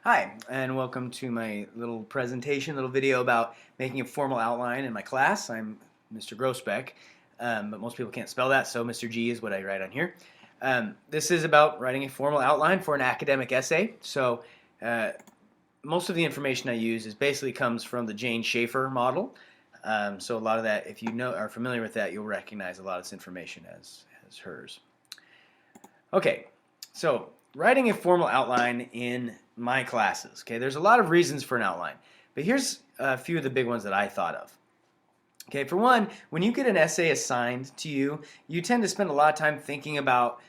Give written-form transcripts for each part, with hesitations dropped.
Hi, and welcome to my little presentation, little video about making a formal outline in my class. I'm Mr. Grossbeck, but most people can't spell that, so Mr. G is what I write on here. This is about writing a formal outline for an academic essay. So most of the information I use basically comes from the Jane Schaefer model. So a lot of that, if you are familiar with that, you'll recognize a lot of this information as hers. Okay, so writing a formal outline in my classes. Okay, there's a lot of reasons for an outline, but here's a few of the big ones that I thought of. Okay, for one, when you get an essay assigned to you, you tend to spend a lot of time thinking about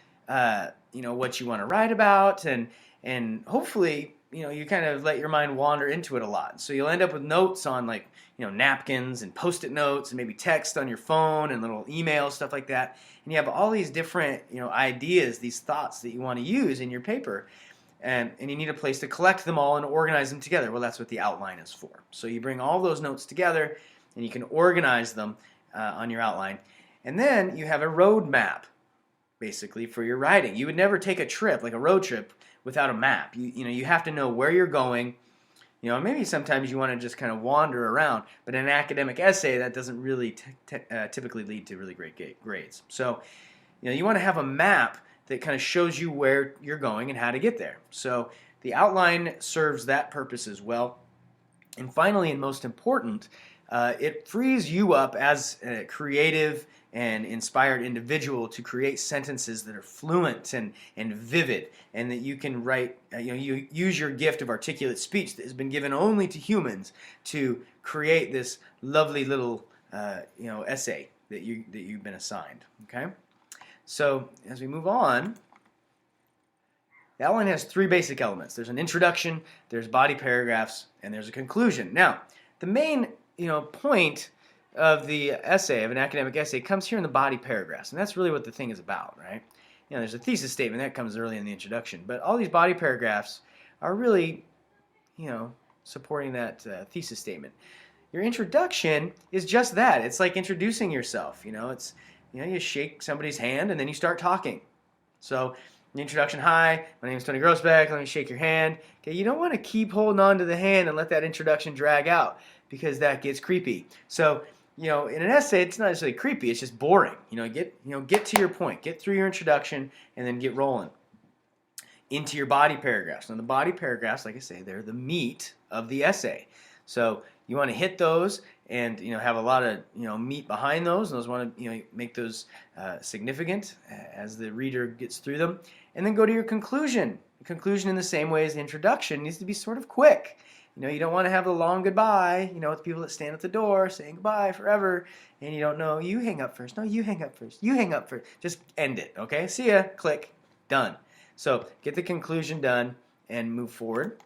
what you want to write about, and hopefully you kind of let your mind wander into it a lot. So you'll end up with notes on like napkins and post-it notes and maybe text on your phone and little emails, stuff like that. And you have all these different ideas, these thoughts that you want to use in your paper. And you need a place to collect them all and organize them together. Well, that's what the outline is for. So you bring all those notes together and you can organize them on your outline. And then you have a road map, basically, for your writing. You would never take a trip, like a road trip, without a map. You have to know where you're going. Maybe sometimes you want to just kind of wander around, but in an academic essay, that doesn't really typically lead to really great grades. So, you want to have a map that kind of shows you where you're going and how to get there. So the outline serves that purpose as well. And finally, and most important, it frees you up as a creative and inspired individual to create sentences that are fluent and vivid, and that you can write, you use your gift of articulate speech that has been given only to humans to create this lovely little essay that you've been assigned. Okay? So as we move on, the outline has three basic elements. There's an introduction, there's body paragraphs, and there's a conclusion. Now, the main point of the essay, of an academic essay, comes here in the body paragraphs, and that's really what the thing is about, right? There's a thesis statement that comes early in the introduction, but all these body paragraphs are really, supporting that thesis statement. Your introduction is just that. It's like introducing yourself. You shake somebody's hand and then you start talking. So the introduction, hi, my name is Tony Grossbeck, let me shake your hand. Okay, you don't want to keep holding on to the hand and let that introduction drag out because that gets creepy. So, in an essay, it's not necessarily creepy, it's just boring. Get to your point, get through your introduction and then get rolling into your body paragraphs. Now the body paragraphs, like I say, they're the meat of the essay. So you want to hit those and have a lot of meat behind those, and those want to make those significant as the reader gets through them, and then go to your conclusion. The conclusion, in the same way as the introduction, needs to be sort of quick. You don't want to have a long goodbye, with people that stand at the door saying goodbye forever, and you don't know, you hang up first. No, you hang up first. You hang up first. Just end it, okay? See ya. Click. Done. So get the conclusion done and move forward.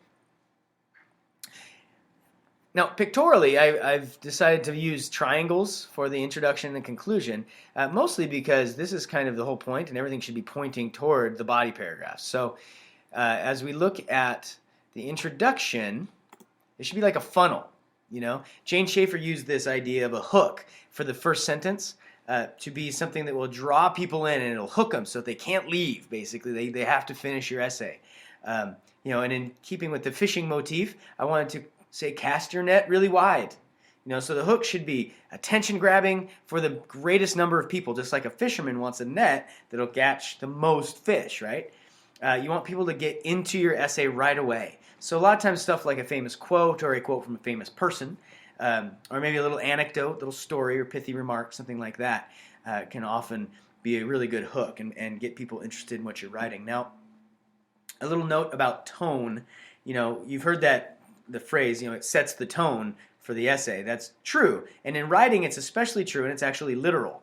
Now, pictorially, I've decided to use triangles for the introduction and conclusion, mostly because this is kind of the whole point, and everything should be pointing toward the body paragraph. So as we look at the introduction, it should be like a funnel. Jane Schaefer used this idea of a hook for the first sentence to be something that will draw people in, and it'll hook them so that they can't leave, basically. They have to finish your essay. And in keeping with the fishing motif, I wanted to say cast your net really wide. So the hook should be attention grabbing for the greatest number of people, just like a fisherman wants a net that'll catch the most fish, right? You want people to get into your essay right away. So a lot of times stuff like a famous quote or a quote from a famous person, or maybe a little anecdote, little story or pithy remark, something like that, can often be a really good hook and get people interested in what you're writing. Now, a little note about tone. You've heard the phrase, it sets the tone for the essay. That's true. And in writing, it's especially true, and it's actually literal.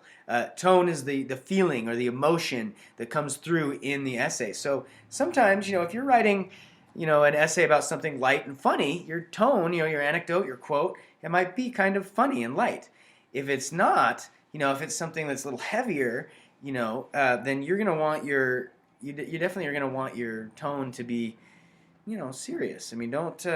Tone is the feeling or the emotion that comes through in the essay. So sometimes, if you're writing, an essay about something light and funny, your tone, your anecdote, your quote, it might be kind of funny and light. If it's not, if it's something that's a little heavier, then you're going to want you definitely are going to want your tone to be serious. I mean, don't you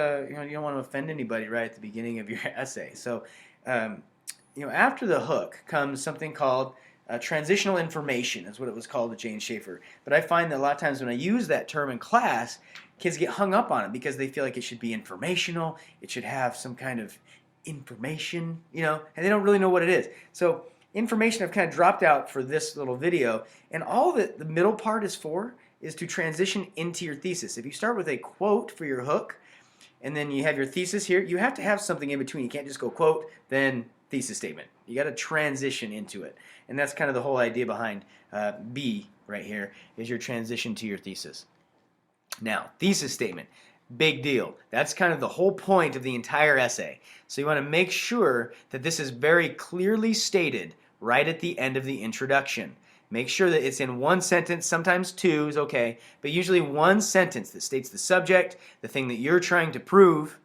don't want to offend anybody right at the beginning of your essay. So, after the hook comes something called transitional information, is what it was called with Jane Schaefer. But I find that a lot of times when I use that term in class, kids get hung up on it because they feel like it should be informational. It should have some kind of information, and they don't really know what it is. So information I've kind of dropped out for this little video, and all that the middle part is for is to transition into your thesis. If you start with a quote for your hook, and then you have your thesis here, you have to have something in between. You can't just go quote, then thesis statement. You got to transition into it. And that's kind of the whole idea behind B right here, is your transition to your thesis. Now, thesis statement, big deal. That's kind of the whole point of the entire essay. So you want to make sure that this is very clearly stated right at the end of the introduction. Make sure that it's in one sentence, sometimes two is okay, but usually one sentence that states the subject, the thing that you're trying to prove,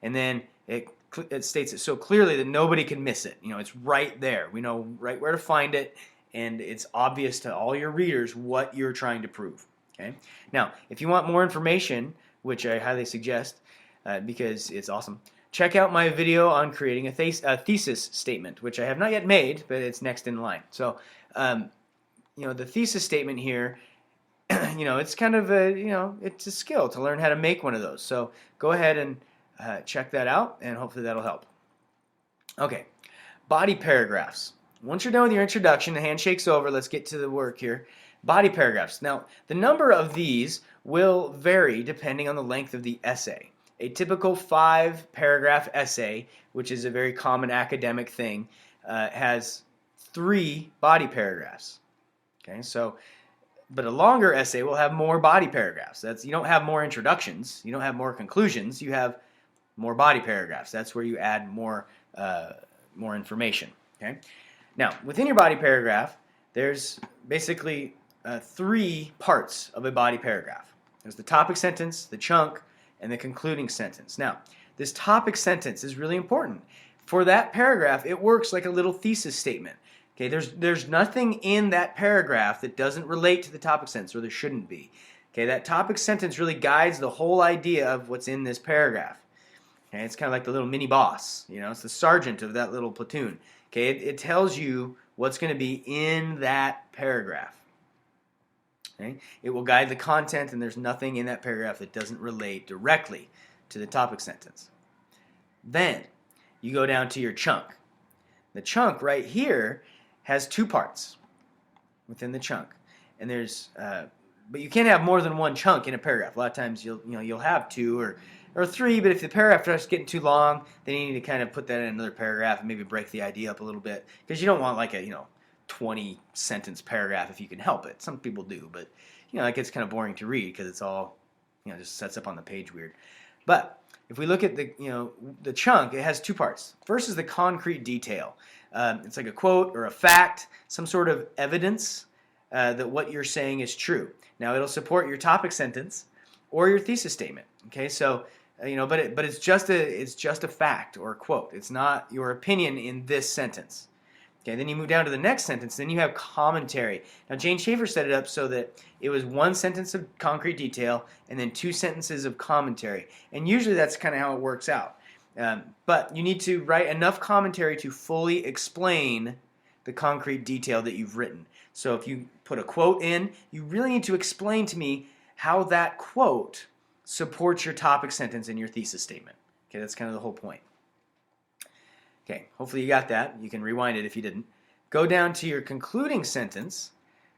and then it states it so clearly that nobody can miss it. It's right there. We know right where to find it, and it's obvious to all your readers what you're trying to prove. Okay. Now, if you want more information, which I highly suggest because it's awesome, check out my video on creating a thesis statement, which I have not yet made, but it's next in line. So, the thesis statement here, it's kind of it's a skill to learn how to make one of those. So go ahead and check that out, and hopefully that'll help. Okay, body paragraphs. Once you're done with your introduction, the handshake's over. Let's get to the work here. Body paragraphs. Now, the number of these will vary depending on the length of the essay. A typical 5-paragraph essay, which is a very common academic thing, has 3 body paragraphs. Okay, but a longer essay will have more body paragraphs. You don't have more introductions, you don't have more conclusions, you have more body paragraphs. That's where you add more information. Okay, now within your body paragraph, there's basically 3 parts of a body paragraph. There's the topic sentence, the chunk, and the concluding sentence. Now, this topic sentence is really important. For that paragraph, it works like a little thesis statement. Okay, there's nothing in that paragraph that doesn't relate to the topic sentence, or there shouldn't be. Okay, that topic sentence really guides the whole idea of what's in this paragraph. Okay, it's kind of like the little mini boss. It's the sergeant of that little platoon. Okay, it tells you what's going to be in that paragraph. Okay, it will guide the content, and there's nothing in that paragraph that doesn't relate directly to the topic sentence. Then you go down to your chunk. The chunk right here has 2 parts within the chunk, and but you can't have more than one chunk in a paragraph. A lot of times you'll have 2 or 3, but if the paragraph starts getting too long, then you need to kind of put that in another paragraph and maybe break the idea up a little bit, because you don't want like a 20-sentence paragraph if you can help it. Some people do, but it gets kind of boring to read because it's all just sets up on the page weird. But if we look at the chunk, it has 2 parts. First is the concrete detail. It's like a quote or a fact, some sort of evidence that what you're saying is true. Now, it'll support your topic sentence or your thesis statement. Okay, so but it's just a fact or a quote. It's not your opinion in this sentence. Okay, then you move down to the next sentence, then you have commentary. Now, Jane Schaefer set it up so that it was 1 sentence of concrete detail and then 2 sentences of commentary. And usually that's kind of how it works out. But you need to write enough commentary to fully explain the concrete detail that you've written. So if you put a quote in, you really need to explain to me how that quote supports your topic sentence and your thesis statement. Okay, that's kind of the whole point. Okay, hopefully you got that. You can rewind it if you didn't. Go down to your concluding sentence,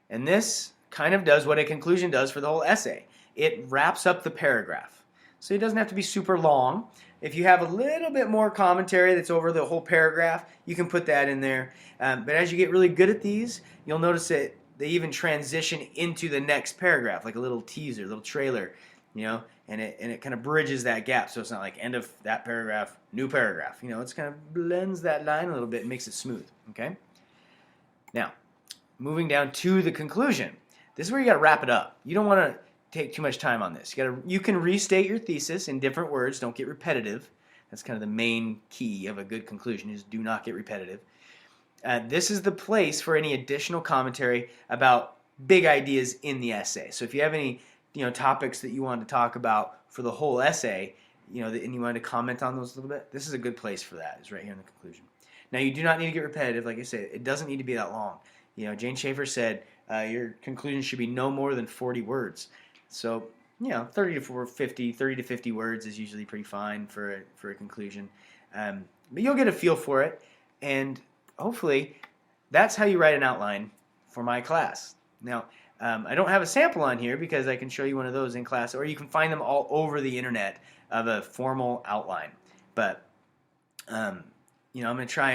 and this kind of does what a conclusion does for the whole essay. It wraps up the paragraph. So it doesn't have to be super long. If you have a little bit more commentary that's over the whole paragraph, you can put that in there. But as you get really good at these, you'll notice that they even transition into the next paragraph, like a little teaser, a little trailer, and it kind of bridges that gap. So it's not like end of that paragraph, new paragraph. It's kind of blends that line a little bit and makes it smooth. Okay. Now, moving down to the conclusion. This is where you got to wrap it up. You don't want to take too much time on this. You can restate your thesis in different words. Don't get repetitive. That's kind of the main key of a good conclusion, is do not get repetitive. This is the place for any additional commentary about big ideas in the essay. So if you have any topics that you want to talk about for the whole essay, and you want to comment on those a little bit, this is a good place for that. It's right here in the conclusion. Now, you do not need to get repetitive. Like I said, it doesn't need to be that long. Jane Schaefer said your conclusion should be no more than 40 words. So 30 to 50, 30 to 50 words is usually pretty fine for a conclusion. But you'll get a feel for it, and hopefully that's how you write an outline for my class. Now, I don't have a sample on here because I can show you one of those in class, or you can find them all over the internet of a formal outline. But I'm going to try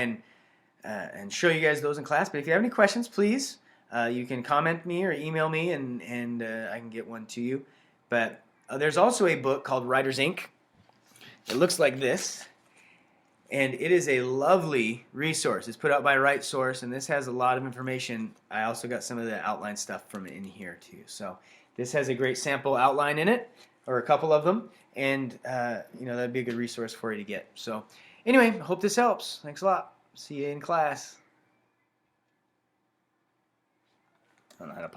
and show you guys those in class. But if you have any questions, please, you can comment me or email me, and I can get one to you. But there's also a book called Writer's Ink. It looks like this, and it is a lovely resource. It's put out by WriteSource, and this has a lot of information. I also got some of the outline stuff from in here too. So this has a great sample outline in it, or a couple of them, and that'd be a good resource for you to get. So anyway, I hope this helps. Thanks a lot. See you in class. I don't know how to